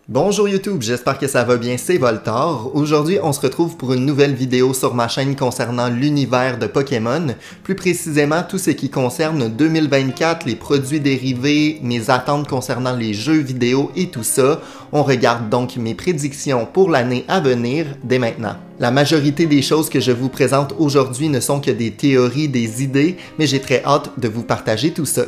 Bonjour YouTube, j'espère que ça va bien, c'est Voltar. Aujourd'hui, on se retrouve pour une nouvelle vidéo sur ma chaîne concernant l'univers de Pokémon, plus précisément tout ce qui concerne 2024, les produits dérivés, mes attentes concernant les jeux vidéo et tout ça. On regarde donc mes prédictions pour l'année à venir dès maintenant. La majorité des choses que je vous présente aujourd'hui ne sont que des théories, des idées, mais j'ai très hâte de vous partager tout ça.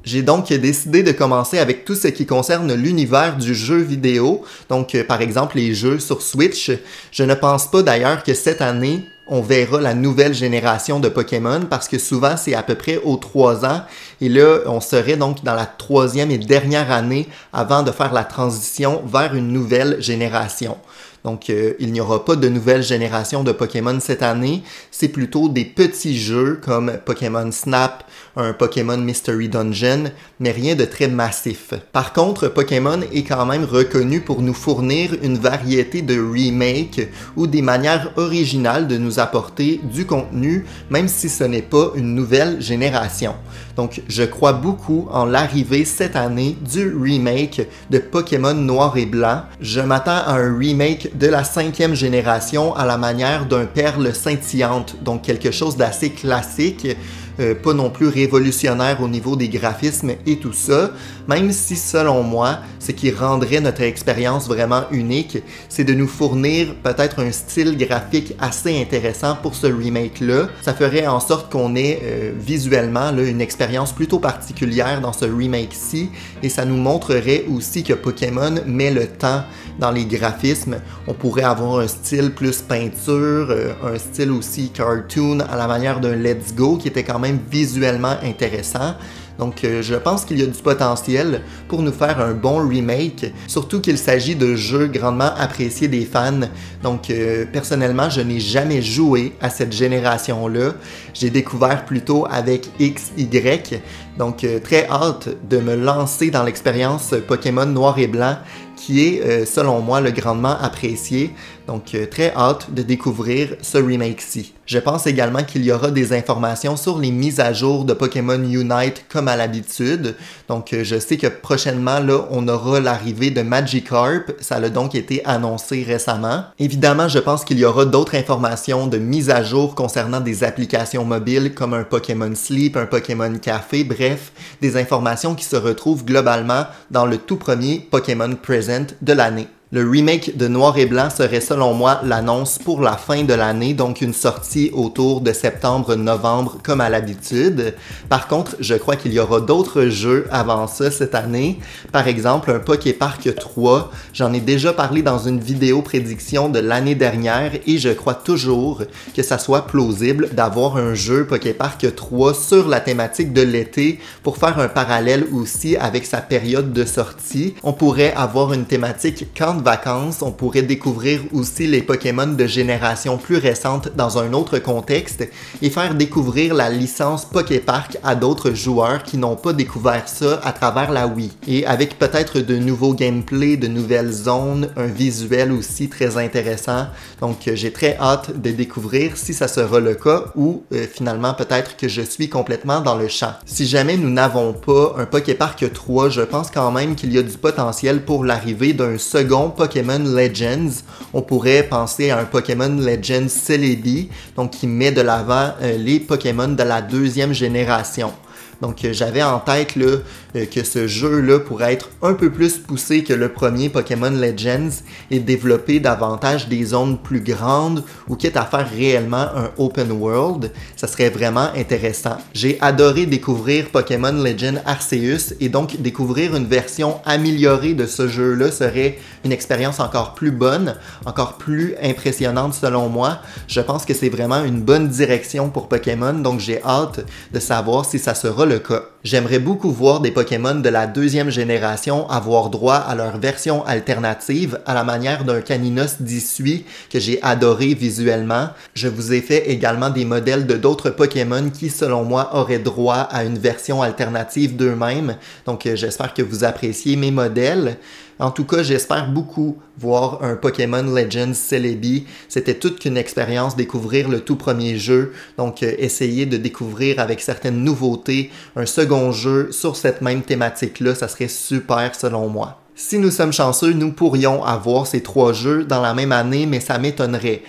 J'ai donc décidé de commencer avec tout ce qui concerne l'univers du jeu vidéo, donc par exemple les jeux sur Switch. Je ne pense pas d'ailleurs que cette année, on verra la nouvelle génération de Pokémon parce que souvent c'est à peu près aux 3 ans et là on serait donc dans la 3e et dernière année avant de faire la transition vers une nouvelle génération. Donc, il n'y aura pas de nouvelle génération de Pokémon cette année. C'est plutôt des petits jeux comme Pokémon Snap, un Pokémon Mystery Dungeon, mais rien de très massif. Par contre, Pokémon est quand même reconnu pour nous fournir une variété de remakes ou des manières originales de nous apporter du contenu, même si ce n'est pas une nouvelle génération. Donc, je crois beaucoup en l'arrivée cette année du remake de Pokémon Noir et Blanc. Je m'attends à un remake de la 5e génération à la manière d'un perle scintillante, donc quelque chose d'assez classique, pas non plus révolutionnaire au niveau des graphismes et tout ça, même si selon moi, ce qui rendrait notre expérience vraiment unique, c'est de nous fournir peut-être un style graphique assez intéressant pour ce remake-là. Ça ferait en sorte qu'on ait visuellement là, une expérience plutôt particulière dans ce remake-ci, et ça nous montrerait aussi que Pokémon met le temps dans les graphismes. On pourrait avoir un style plus peinture, un style aussi cartoon à la manière d'un Let's Go qui était quand même visuellement intéressant. Donc je pense qu'il y a du potentiel pour nous faire un bon remake, surtout qu'il s'agit de jeux grandement appréciés des fans. Donc personnellement, je n'ai jamais joué à cette génération-là. J'ai découvert plutôt avec XY. Donc très hâte de me lancer dans l'expérience Pokémon Noir et Blanc qui est, selon moi, le grandement apprécié. Donc, très hâte de découvrir ce remake-ci. Je pense également qu'il y aura des informations sur les mises à jour de Pokémon Unite comme à l'habitude. Donc, je sais que prochainement, là, on aura l'arrivée de Magikarp. Ça a donc été annoncé récemment. Évidemment, je pense qu'il y aura d'autres informations de mise à jour concernant des applications mobiles comme un Pokémon Sleep, un Pokémon Café, bref, des informations qui se retrouvent globalement dans le tout premier Pokémon Present de l'année. Le remake de Noir et Blanc serait selon moi l'annonce pour la fin de l'année, donc une sortie autour de septembre-novembre comme à l'habitude. Par contre, je crois qu'il y aura d'autres jeux avant ça cette année. Par exemple, un Poképark 3. J'en ai déjà parlé dans une vidéo prédiction de l'année dernière et je crois toujours que ça soit plausible d'avoir un jeu Poképark 3 sur la thématique de l'été pour faire un parallèle aussi avec sa période de sortie. On pourrait avoir une thématique camp de vacances, on pourrait découvrir aussi les Pokémon de génération plus récente dans un autre contexte et faire découvrir la licence Poképark à d'autres joueurs qui n'ont pas découvert ça à travers la Wii. Et avec peut-être de nouveaux gameplays, de nouvelles zones, un visuel aussi très intéressant. Donc j'ai très hâte de découvrir si ça sera le cas ou finalement peut-être que je suis complètement dans le champ. Si jamais nous n'avons pas un Poképark 3, je pense quand même qu'il y a du potentiel pour l'arrivée d'un second Pokémon Legends. On pourrait penser à un Pokémon Legends Celebi, donc qui met de l'avant les Pokémon de la 2e génération. Donc j'avais en tête là, que ce jeu-là pourrait être un peu plus poussé que le premier Pokémon Legends et développer davantage des zones plus grandes ou quitte à faire réellement un open world. Ça serait vraiment intéressant. J'ai adoré découvrir Pokémon Legend Arceus et donc découvrir une version améliorée de ce jeu-là serait une expérience encore plus bonne, encore plus impressionnante selon moi. Je pense que c'est vraiment une bonne direction pour Pokémon, donc j'ai hâte de savoir si ça sera le cas. J'aimerais beaucoup voir des Pokémon de la 2e génération avoir droit à leur version alternative à la manière d'un Caninos d'Issui que j'ai adoré visuellement. Je vous ai fait également des modèles de d'autres Pokémon qui selon moi auraient droit à une version alternative d'eux-mêmes. Donc j'espère que vous appréciez mes modèles. En tout cas, j'espère beaucoup voir un Pokémon Legends Celebi. C'était toute qu'une expérience découvrir le tout premier jeu. Donc, essayer de découvrir avec certaines nouveautés un second jeu sur cette même thématique-là, ça serait super selon moi. Si nous sommes chanceux, nous pourrions avoir ces 3 jeux dans la même année, mais ça m'étonnerait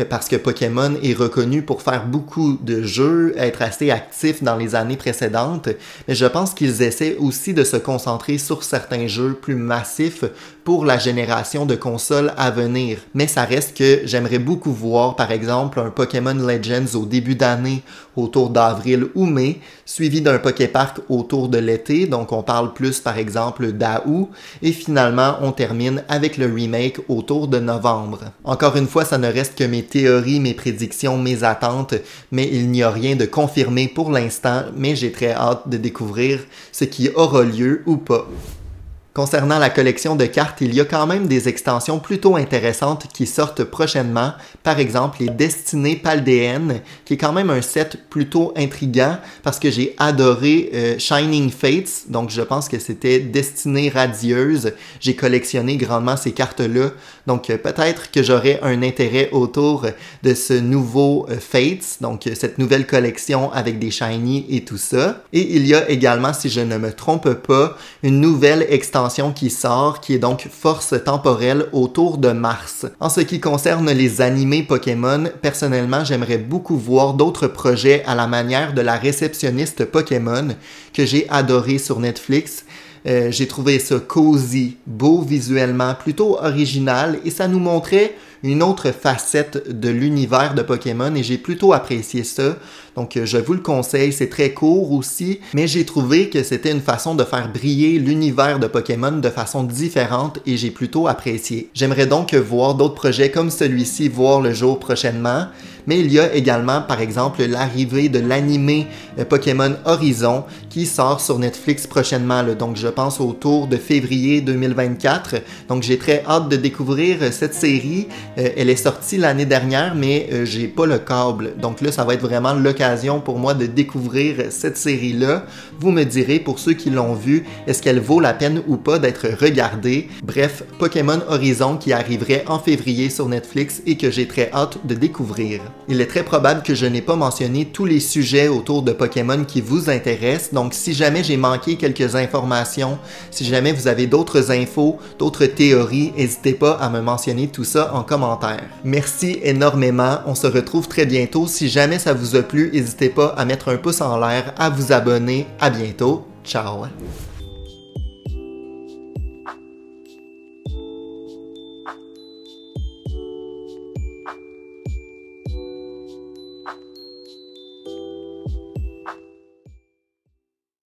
parce que Pokémon est reconnu pour faire beaucoup de jeux, être assez actif dans les années précédentes, mais je pense qu'ils essaient aussi de se concentrer sur certains jeux plus massifs pour la génération de consoles à venir. Mais ça reste que j'aimerais beaucoup voir, par exemple, un Pokémon Legends au début d'année, autour d'avril ou mai, suivi d'un Poképark autour de l'été, donc on parle plus par exemple d'août, et finalement on termine avec le remake autour de novembre. Encore une fois, ça ne reste que mes théories, mes prédictions, mes attentes, mais il n'y a rien de confirmé pour l'instant, mais j'ai très hâte de découvrir ce qui aura lieu ou pas. Concernant la collection de cartes, il y a quand même des extensions plutôt intéressantes qui sortent prochainement. Par exemple, les Destinées Paldéennes, qui est quand même un set plutôt intriguant parce que j'ai adoré Shining Fates, donc je pense que c'était Destinée Radieuse. J'ai collectionné grandement ces cartes-là, donc peut-être que j'aurai un intérêt autour de ce nouveau Fates, donc cette nouvelle collection avec des Shiny et tout ça. Et il y a également, si je ne me trompe pas, une nouvelle extension qui sort, qui est donc Force temporelle autour de Mars. En ce qui concerne les animés Pokémon, personnellement, j'aimerais beaucoup voir d'autres projets à la manière de La réceptionniste Pokémon, que j'ai adoré sur Netflix. J'ai trouvé ça cosy, beau visuellement, plutôt original, et ça nous montrait une autre facette de l'univers de Pokémon, et j'ai plutôt apprécié ça. Donc je vous le conseille, c'est très court aussi, mais j'ai trouvé que c'était une façon de faire briller l'univers de Pokémon de façon différente et j'ai plutôt apprécié. J'aimerais donc voir d'autres projets comme celui-ci voir le jour prochainement, mais il y a également par exemple l'arrivée de l'animé Pokémon Horizon qui sort sur Netflix prochainement, donc je pense autour de février 2024. Donc j'ai très hâte de découvrir cette série. Elle est sortie l'année dernière, mais j'ai pas le câble, donc là ça va être vraiment l'occasion pour moi de découvrir cette série-là. Vous me direz, pour ceux qui l'ont vue, est-ce qu'elle vaut la peine ou pas d'être regardée? Bref, Pokémon Horizon qui arriverait en février sur Netflix et que j'ai très hâte de découvrir. Il est très probable que je n'ai pas mentionné tous les sujets autour de Pokémon qui vous intéressent, donc si jamais j'ai manqué quelques informations, si jamais vous avez d'autres infos, d'autres théories, n'hésitez pas à me mentionner tout ça en commentaire. Merci énormément, on se retrouve très bientôt. Si jamais ça vous a plu, n'hésitez pas à mettre un pouce en l'air, à vous abonner. À bientôt. Ciao!